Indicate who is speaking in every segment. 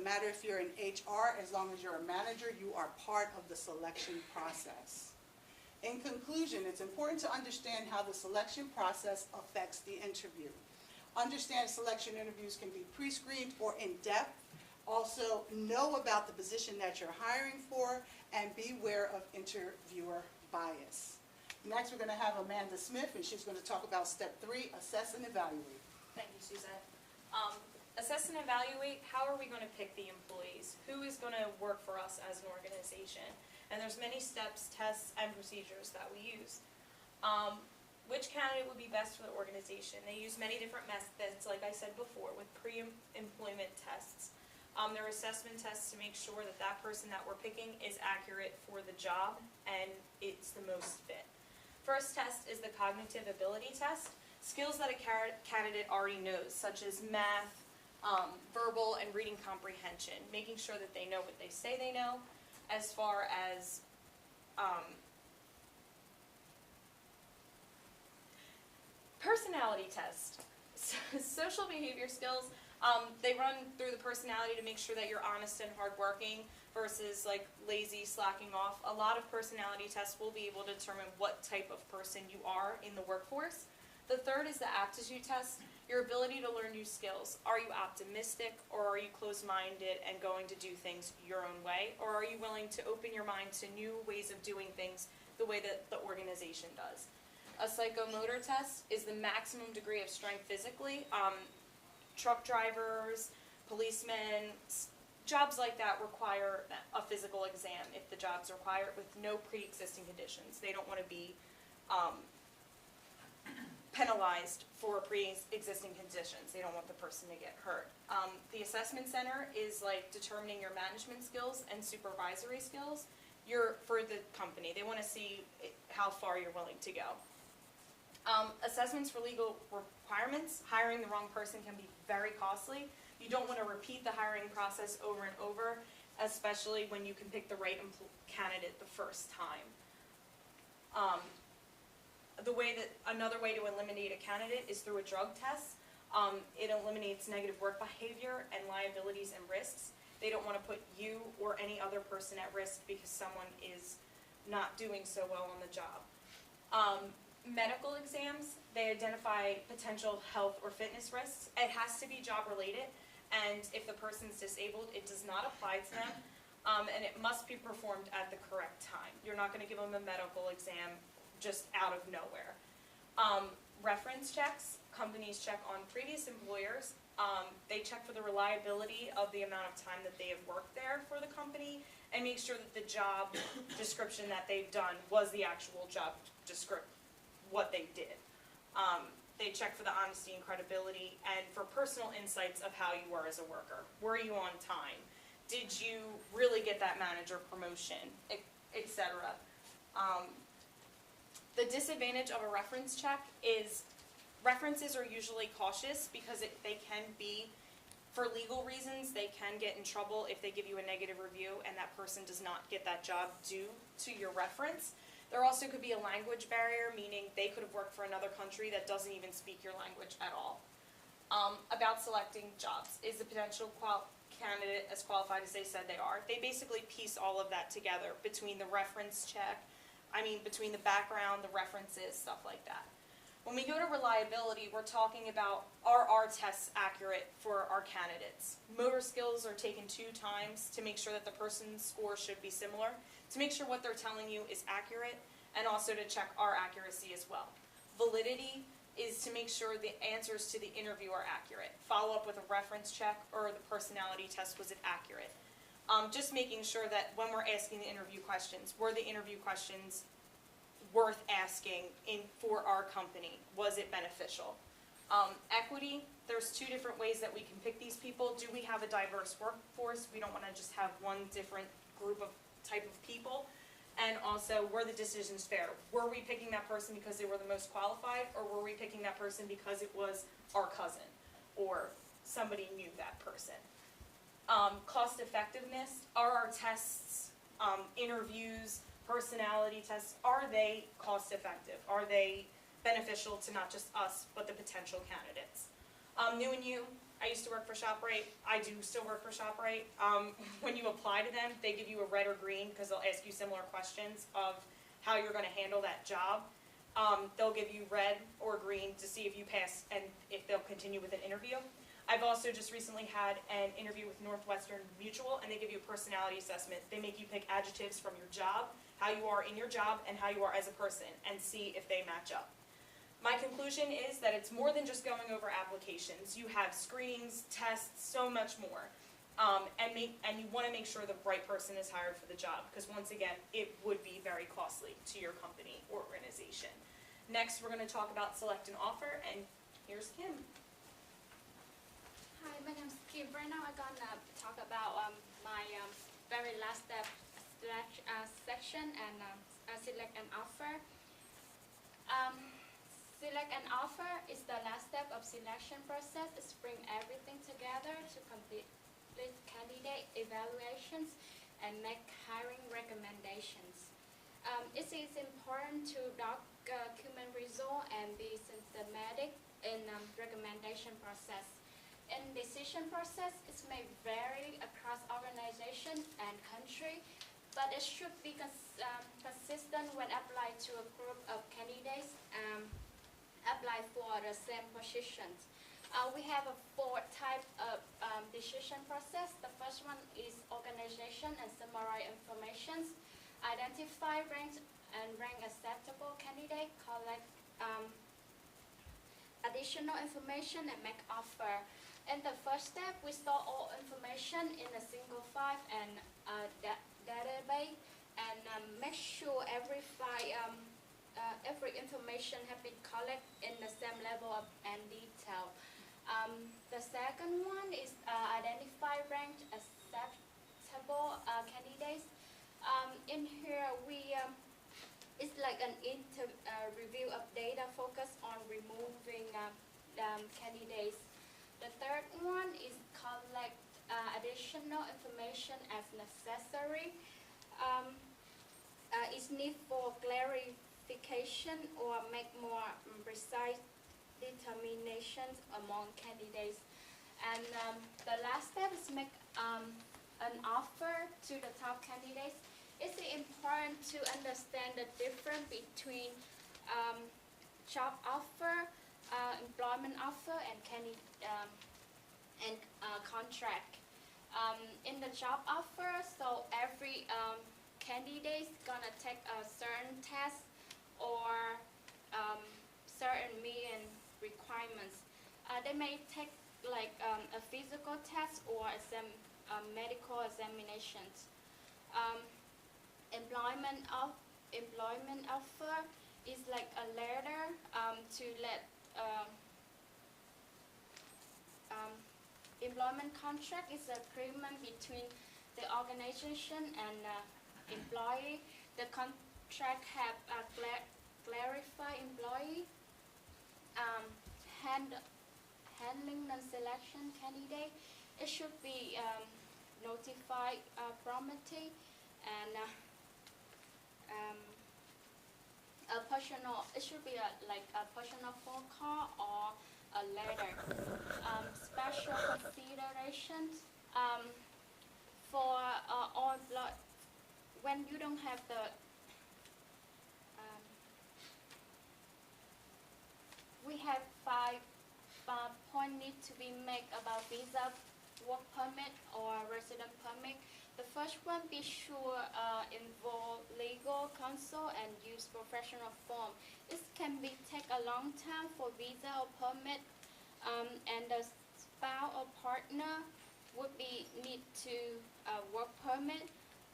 Speaker 1: doesn't matter if you're in HR, as long as you're a manager, you are part of the selection process. In conclusion, it's important to understand how the selection process affects the interview. Understand selection interviews can be pre-screened or in-depth. Also, know about the position that you're hiring for and beware of interviewer bias. Next, we're going to have Amanda Smith, and she's going to talk about step 3, assess and evaluate.
Speaker 2: Thank you, Suzette. Assess and evaluate, how are we going to pick the employees? Who is going to work for us as an organization? And there's many steps, tests, and procedures that we use. Which candidate would be best for the organization? They use many different methods, like I said before, with pre-employment tests. There are assessment tests to make sure that that person that we're picking is accurate for the job and it's the most fit. First test is the cognitive ability test. Skills that a candidate already knows, such as math, verbal, and reading comprehension, making sure that they know what they say they know, as far as personality test. Social behavior skills, they run through the personality to make sure that you're honest and hardworking versus like lazy, slacking off. A lot of personality tests will be able to determine what type of person you are in the workforce. The third is the aptitude test, your ability to learn new skills. Are you optimistic, or are you closed-minded and going to do things your own way? Or are you willing to open your mind to new ways of doing things the way that the organization does? A psychomotor test is the maximum degree of strength physically. Truck drivers, policemen, jobs like that require a physical exam if the jobs require it with no pre-existing conditions. They don't want to be penalized for pre-existing conditions. They don't want the person to get hurt. The assessment center is like determining your management skills and supervisory skills for the company. They want to see how far you're willing to go. Assessments for legal requirements. Hiring the wrong person can be very costly. You don't want to repeat the hiring process over and over, especially when you can pick the right candidate the first time. Another way to eliminate a candidate is through a drug test. It eliminates negative work behavior and liabilities and risks. They don't want to put you or any other person at risk because someone is not doing so well on the job. Medical exams, they identify potential health or fitness risks. It has to be job related, and if the person's disabled, it does not apply to them, and it must be performed at the correct time. You're not going to give them a medical exam just out of nowhere. Reference checks, companies check on previous employers. They check for the reliability of the amount of time that they have worked there for the company and make sure that the job description that they've done was the actual job description, what they did. They check for the honesty and credibility and for personal insights of how you were as a worker. Were you on time? Did you really get that manager promotion, etc. The disadvantage of a reference check is references are usually cautious because they can be, for legal reasons, they can get in trouble if they give you a negative review and that person does not get that job due to your reference. There also could be a language barrier, meaning they could have worked for another country that doesn't even speak your language at all. About selecting jobs, is the potential candidate as qualified as they said they are? They basically piece all of that together between the reference check, between the background, the references, stuff like that. When we go to reliability, we're talking about, are our tests accurate for our candidates? Motor skills are taken 2 times to make sure that the person's score should be similar, to make sure what they're telling you is accurate, and also to check our accuracy as well. Validity is to make sure the answers to the interview are accurate. Follow up with a reference check or the personality test, was it accurate? Just making sure that when we're asking the interview questions, were the interview questions worth asking for our company? Was it beneficial? Equity, there's 2 different ways that we can pick these people. Do we have a diverse workforce? We don't want to just have one different type of people. And also, were the decisions fair? Were we picking that person because they were the most qualified, or were we picking that person because it was our cousin or somebody knew that person? Cost effectiveness, are our tests, interviews, personality tests, are they cost effective? Are they beneficial to not just us, but the potential candidates? New and you, I used to work for ShopRite. I do still work for ShopRite. When you apply to them, they give you a red or green because they'll ask you similar questions of how you're going to handle that job. They'll give you red or green to see if you pass and if they'll continue with an interview. I've also just recently had an interview with Northwestern Mutual, and they give you a personality assessment. They make you pick adjectives from your job, how you are in your job, and how you are as a person, and see if they match up. My conclusion is that it's more than just going over applications. You have screenings, tests, so much more. And you want to make sure the right person is hired for the job, because once again, it would be very costly to your company or organization. Next, we're going to talk about select an offer, and here's Kim.
Speaker 3: Hi, my name is Kim. Right now I'm gonna talk about my very last step section and select an offer. Select an offer is the last step of selection process. It's bring everything together to complete candidate evaluations and make hiring recommendations. It is important to document result and be systematic in recommendation process. In decision process, it may vary across organization and country, but it should be consistent when applied to a group of candidates applied for the same positions. We have a 4 types of decision process. The first one is organization and summarize information, identify, rank acceptable candidate, collect additional information, and make offer. In the first step, we store all information in a single file and database, and make sure every information has been collected in the same level and detail. The second one is identify ranked acceptable candidates. In here, it's like an review of data focused on removing candidates. The third one is collect additional information as necessary. Is need for clarification or make more precise determinations among candidates. And the last step is make an offer to the top candidates. It's important to understand the difference between job offer, employment offer, and contract. In the job offer, so every candidate is gonna take a certain test or certain meeting requirements. They may take like a physical test or medical examinations. Employment offer is like a letter to let employment contract is an agreement between the organization and employee. The contract have clarify employee handling the selection candidate. It should be notified promptly and a personal. It should be like a personal phone call or a letter. Special considerations for all when you don't have the we have 5 points need to be made about visa, work permit, or resident permit. The first one, be sure involve legal counsel and use professional form. This can take a long time for visa or permit, and the spouse or partner would need to work permit.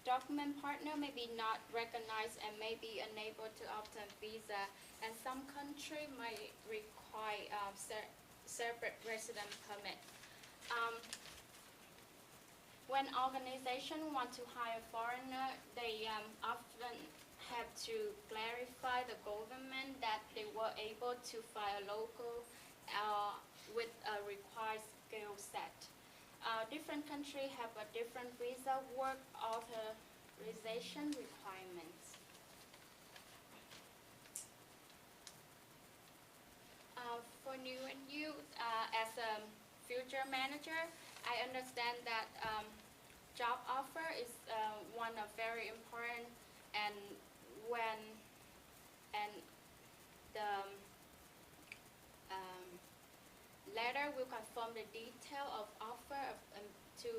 Speaker 3: Document partner may be not recognized and may be unable to obtain visa, and some country might require separate resident permit. When organizations want to hire foreigner, they often have to clarify the government that they were able to file local with a required skill set. Different countries have a different visa work authorization requirements. For new and youth, as a future manager, I understand that job offer is one of very important, and when and the letter will confirm the detail of offer of, to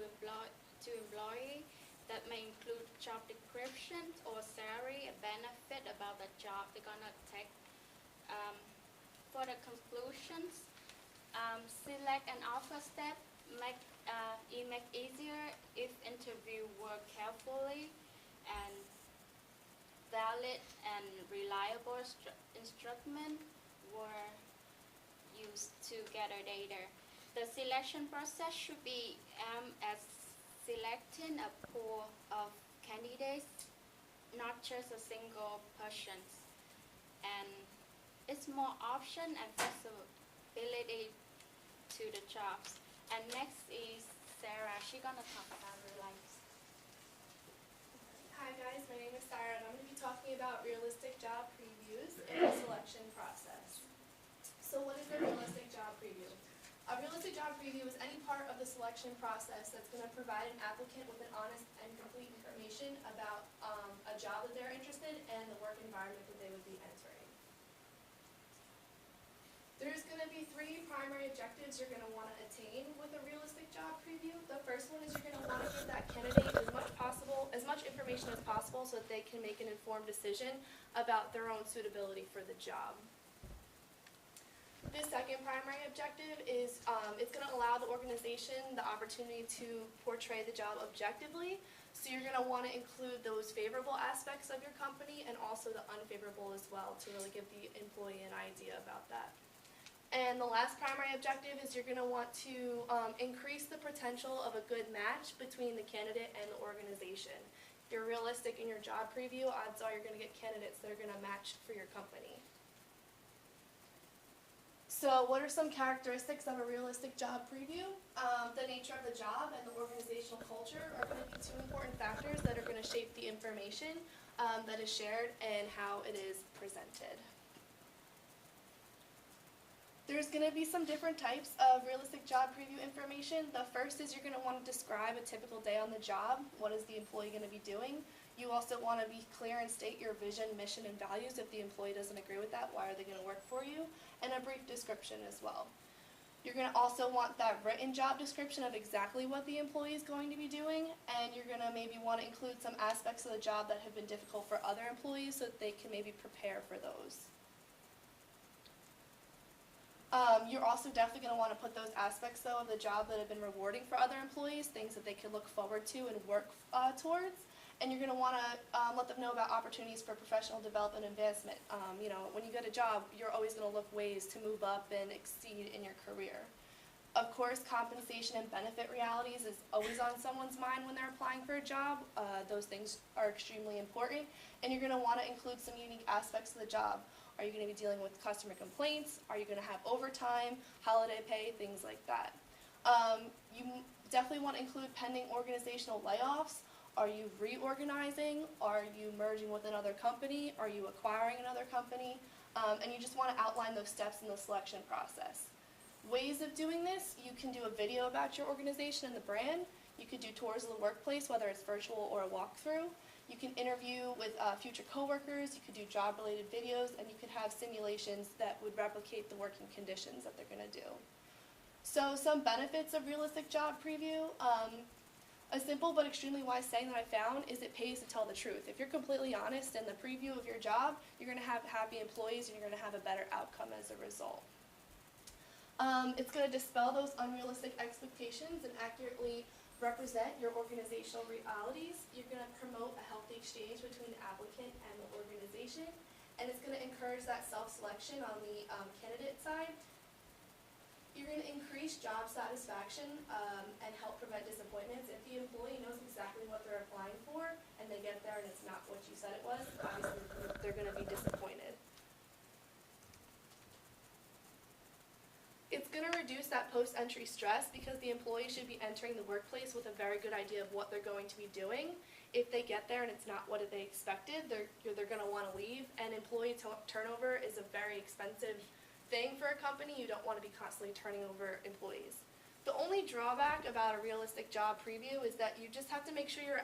Speaker 3: employee that may include job description or salary, a benefit about the job they're gonna take. For the conclusions, select an offer step, it make easier if interview work carefully and valid and reliable instrument were used to gather data. The selection process should be as selecting a pool of candidates, not just a single person. And it's more option and flexibility to the jobs. And next is Sarah. She's gonna talk about her life.
Speaker 4: Hi guys, my name is Sarah and I'm going to be talking about realistic job previews and the selection process. So what is a realistic job preview? A realistic job preview is any part of the selection process that's going to provide an applicant with an honest and complete information about a job that they're interested in and the work environment that they would be entering. There's going to be 3 primary objectives you're going to want to attain with a realistic job preview. The first one is you're going to want to give that candidate as much information as possible so that they can make an informed decision about their own suitability for the job. The second primary objective is it's going to allow the organization the opportunity to portray the job objectively. So you're going to want to include those favorable aspects of your company and also the unfavorable as well to really give the employee an idea about that. And the last primary objective is you're going to want to increase the potential of a good match between the candidate and the organization. If you're realistic in your job preview, odds are you're going to get candidates that are going to match for your company. So what are some characteristics of a realistic job preview? The nature of the job and the organizational culture are going to be 2 important factors that are going to shape the information that is shared and how it is presented. There's going to be some different types of realistic job preview information. The first is you're going to want to describe a typical day on the job. What is the employee going to be doing? You also want to be clear and state your vision, mission, and values. If the employee doesn't agree with that, why are they going to work for you? And a brief description as well. You're going to also want that written job description of exactly what the employee is going to be doing, and you're going to maybe want to include some aspects of the job that have been difficult for other employees so that they can maybe prepare for those. You're also definitely going to want to put those aspects, though, of the job that have been rewarding for other employees, things that they can look forward to and work towards. And you're going to want to let them know about opportunities for professional development and advancement. When you get a job, you're always going to look ways to move up and exceed in your career. Of course, compensation and benefit realities is always on someone's mind when they're applying for a job. Those things are extremely important. And you're going to want to include some unique aspects of the job. Are you going to be dealing with customer complaints? Are you going to have overtime, holiday pay, things like that? You definitely want to include pending organizational layoffs. Are you reorganizing? Are you merging with another company? Are you acquiring another company? And you just want to outline those steps in the selection process. Ways of doing this, you can do a video about your organization and the brand. You could do tours of the workplace, whether it's virtual or a walkthrough. You can interview with future coworkers, you could do job-related videos, and you could have simulations that would replicate the working conditions that they're going to do. So some benefits of realistic job preview. A simple but extremely wise saying that I found is it pays to tell the truth. If you're completely honest in the preview of your job, you're going to have happy employees and you're going to have a better outcome as a result. It's going to dispel those unrealistic expectations and accurately represent your organizational realities. You're going to promote a healthy exchange between the applicant and the organization, and it's going to encourage that self-selection on the candidate side. You're going to increase job satisfaction and help prevent disappointments. If the employee knows exactly what they're applying for and they get there and it's not what you said it was, obviously they're going to be disappointed. It's going to reduce that post-entry stress because the employee should be entering the workplace with a very good idea of what they're going to be doing. If they get there and it's not what they expected, they're going to want to leave. And employee turnover is a very expensive thing for a company. You don't want to be constantly turning over employees. The only drawback about a realistic job preview is that you just have to make sure you're